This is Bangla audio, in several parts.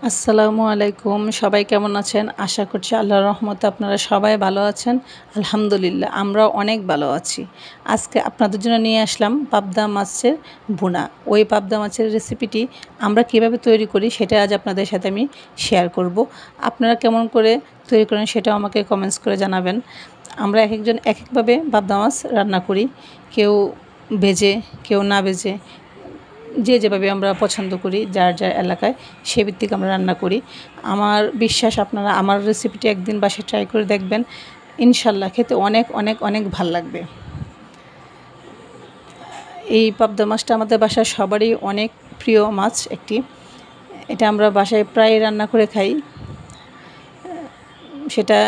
আসসালামু আলাইকুম। সবাই কেমন আছেন? আশা করছি আল্লাহর রহমতে আপনারা সবাই ভালো আছেন। আলহামদুলিল্লাহ আমরাও অনেক ভালো আছি। আজকে আপনাদের জন্য নিয়ে আসলাম পাবদা মাছের ভুনা। ওই পাবদা মাছের রেসিপিটি আমরা কিভাবে তৈরি করি সেটা আজ আপনাদের সাথে আমি শেয়ার করব। আপনারা কেমন করে তৈরি করেন সেটাও আমাকে কমেন্টস করে জানাবেন। আমরা একেকজন একেকভাবে পাবদা মাছ রান্না করি। কেউ ভেজে, কেউ না ভেজে, যে যেভাবে আমরা পছন্দ করি যার যার এলাকায় সে ভিত্তিক আমরা রান্না করি। আমার বিশ্বাস আপনারা আমার রেসিপিটি একদিন বাসায় ট্রাই করে দেখবেন, ইনশাল্লাহ খেতে অনেক অনেক অনেক ভাল লাগবে। এই পাবদা মাছটা আমাদের বাসায় সবারই অনেক প্রিয় মাছ একটি। এটা আমরা বাসায় প্রায় রান্না করে খাই। সেটা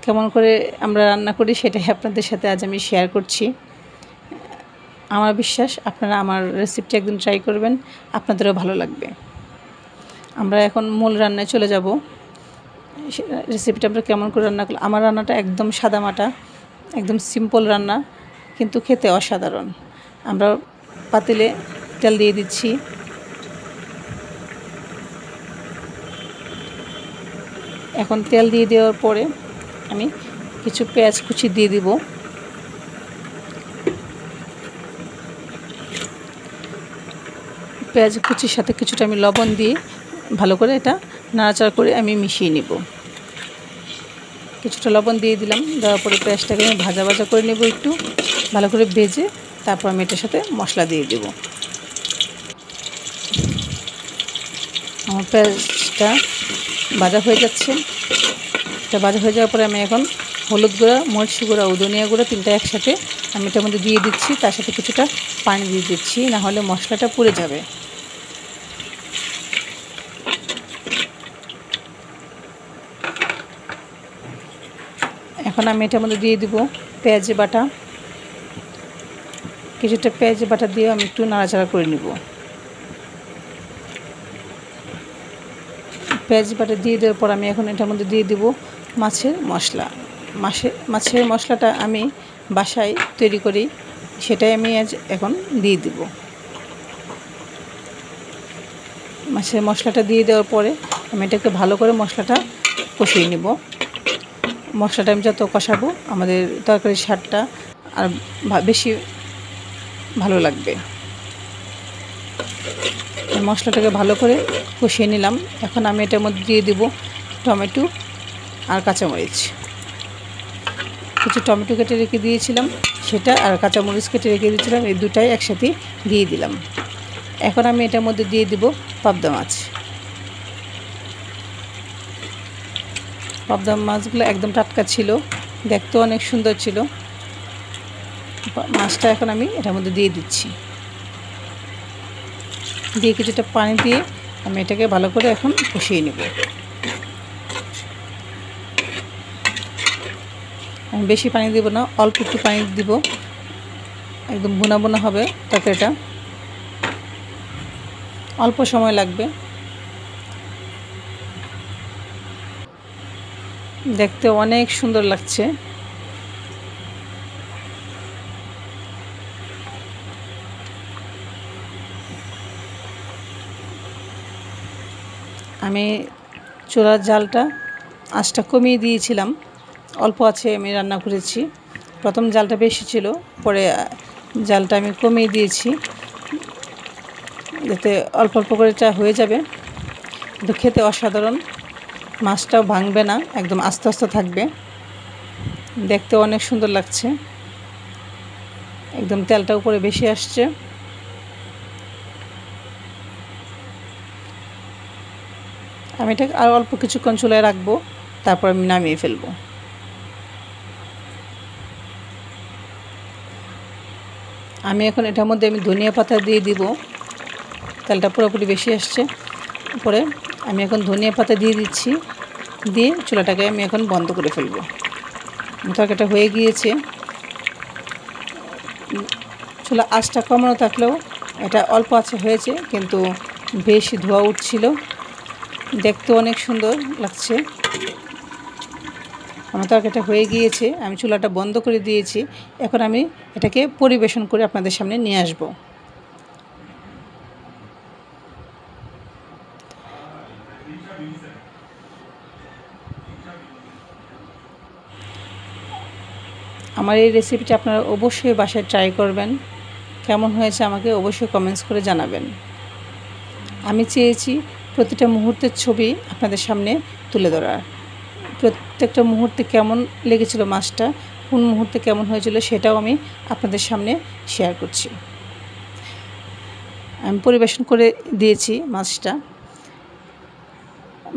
কেমন করে আমরা রান্না করি সেটাই আপনাদের সাথে আজ আমি শেয়ার করছি। আমার বিশ্বাস আপনারা আমার রেসিপিটি একদিন ট্রাই করবেন, আপনাদেরও ভালো লাগবে। আমরা এখন মূল রান্নায় চলে যাব। রেসিপিটা আমরা কেমন করে রান্না করলাম। আমার রান্নাটা একদম সাদামাটা, একদম সিম্পল রান্না, কিন্তু খেতে অসাধারণ। আমরা পাতিলে তেল দিয়ে দিচ্ছি। এখন তেল দিয়ে দেওয়ার পরে আমি কিছু পেঁয়াজ কুচি দিয়ে দিব। পেঁয়াজ কুচির সাথে কিছুটা আমি লবণ দিয়ে ভালো করে এটা নাড়াচাড়া করে আমি মিশিয়ে নেব। কিছুটা লবণ দিয়ে দিলাম, দেওয়ার পরে পেঁয়াজটাকে আমি ভাজা ভাজা করে নেব, একটু ভালো করে ভেজে তারপর আমি এটার সাথে মশলা দিয়ে দেব। আমার পেঁয়াজটা ভাজা হয়ে যাচ্ছে। এটা ভাজা হয়ে যাওয়ার পরে আমি এখন হলুদ গুঁড়া, মরিচ গুঁড়া ও ধনিয়া গুঁড়া তিনটা একসাথে আমি এটার মধ্যে দিয়ে দিচ্ছি। তার সাথে কিছুটা পানি দিয়ে দিচ্ছি, না হলে মশলাটা পুড়ে যাবে। এখন আমি এটার মধ্যে দিয়ে দিব পেঁয়াজ বাটা। কিছুটা পেঁয়াজ বাটা দিয়ে আমি একটু নাড়াচাড়া করে নিব। পেঁয়াজ বাটা দিয়ে দেওয়ার পর আমি এখন এটার মধ্যে দিয়ে দিব মাছের মশলা। মাছের মশলাটা আমি বাসায় তৈরি করি, সেটাই আমি আজ এখন দিয়ে দিব। মাছের মশলাটা দিয়ে দেওয়ার পরে আমি এটাকে ভালো করে মশলাটা কষিয়ে নেব। মশলাটা আমি যত কষাবো আমাদের তরকারির স্বাদটা আর বেশি ভালো লাগবে। মশলাটাকে ভালো করে কষিয়ে নিলাম। এখন আমি এটার মধ্যে দিয়ে দিব টমেটো আর কাঁচামরিচ। কিছু টমেটো কেটে রেখে দিয়েছিলাম সেটা, আর কাঁচামরিচ কেটে রেখে দিয়েছিলাম, এই দুটাই একসাথে দিয়ে দিলাম। এখন আমি এটার মধ্যে দিয়ে দিব পাবদা মাছ। পাবদা মাছগুলো একদম টাটকা ছিল, দেখতেও অনেক সুন্দর ছিল। মাছটা এখন আমি এটার মধ্যে দিয়ে দিচ্ছি, দিয়ে কিছুটা পানি দিয়ে আমি এটাকে ভালো করে এখন কষিয়ে নেব। আমি বেশি পানি দেব না, অল্প একটু পানি দিব, একদম ভুনা ভুনা হবে তরকারিটা, অল্প সময় লাগবে। দেখতে অনেক সুন্দর লাগছে। আমি চুলার জালটা আঁচটা কমিয়ে দিয়েছিলাম, অল্প আছে আমি রান্না করেছি। প্রথম জালটা বেশি ছিল, পরে জালটা আমি কমিয়ে দিয়েছি যাতে অল্প অল্প করে এটা হয়ে যাবে। কিন্তু খেতে অসাধারণ, মাছটাও ভাঙবে না, একদম আস্তে আস্তে থাকবে, দেখতে অনেক সুন্দর লাগছে। একদম তেলটা উপরে বেশি আসছে। আমি এটা আর অল্প কিছুক্ষণ চুলায় রাখবো, তারপর আমি নামিয়ে ফেলবো। আমি এখন এটার মধ্যে আমি ধনিয়া পাতা দিয়ে দিব। তেলটা পুরোপুরি বেশি আসছে, পরে আমি এখন ধনিয়া পাতা দিয়ে দিচ্ছি, দিয়ে চুলাটাকে আমি এখন বন্ধ করে ফেলবো। তরকারিটা হয়ে গিয়েছে। চুলা আঁচটা কমানো থাকলেও এটা অল্প আঁচে হয়েছে, কিন্তু বেশি ধোঁয়া উঠছিল, দেখতে অনেক সুন্দর লাগছে। আমার তরকারিটা হয়ে গিয়েছে, আমি চুলাটা বন্ধ করে দিয়েছি। এখন আমি এটাকে পরিবেশন করে আপনাদের সামনে নিয়ে আসব। আমার এই রেসিপিটা আপনারা অবশ্যই বাসায় ট্রাই করবেন। কেমন হয়েছে আমাকে অবশ্যই কমেন্টস করে জানাবেন। আমি চেয়েছি প্রতিটা মুহূর্তের ছবি আপনাদের সামনে তুলে ধরার। প্রত্যেকটা মুহূর্তে কেমন লেগেছিল মাছটা, কোন মুহূর্তে কেমন হয়েছিল সেটাও আমি আপনাদের সামনে শেয়ার করছি। আমি পরিবেশন করে দিয়েছি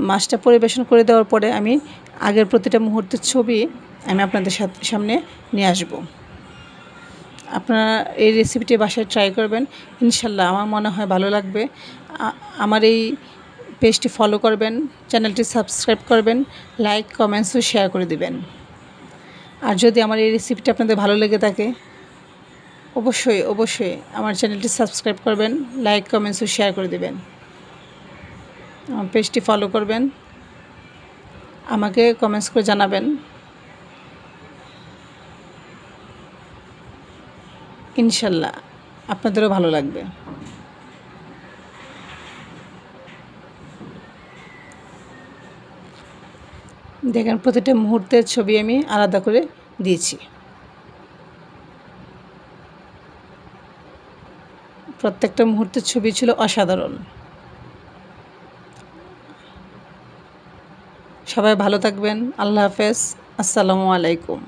মাছটা পরিবেশন করে দেওয়ার পরে আমি আগের প্রতিটা মুহূর্তের ছবি আমি আপনাদের সামনে নিয়ে আসব। আপনারা এই রেসিপিটি বাসায় ট্রাই করবেন, ইনশাল্লাহ আমার মনে হয় ভালো লাগবে। আমার এই পেজটি ফলো করবেন, চ্যানেলটি সাবস্ক্রাইব করবেন, লাইক কমেন্টস ও শেয়ার করে দিবেন। আর যদি আমার এই রেসিপিটি আপনাদের ভালো লেগে থাকে অবশ্যই আমার চ্যানেলটি সাবস্ক্রাইব করবেন, লাইক কমেন্টস ও শেয়ার করে দিবেন। আমার পেজটি ফলো করবেন, আমাকে কমেন্টস করে জানাবেন। ইনশাল্লাহ আপনাদেরও ভালো লাগবে। দেখেন প্রতিটা মুহূর্তের ছবি আমি আলাদা করে দিয়েছি। প্রত্যেকটা মুহূর্তের ছবি ছিল অসাধারণ। সবাই ভালো থাকবেন। আল্লাহ হাফেজ। আসসালামু আলাইকুম।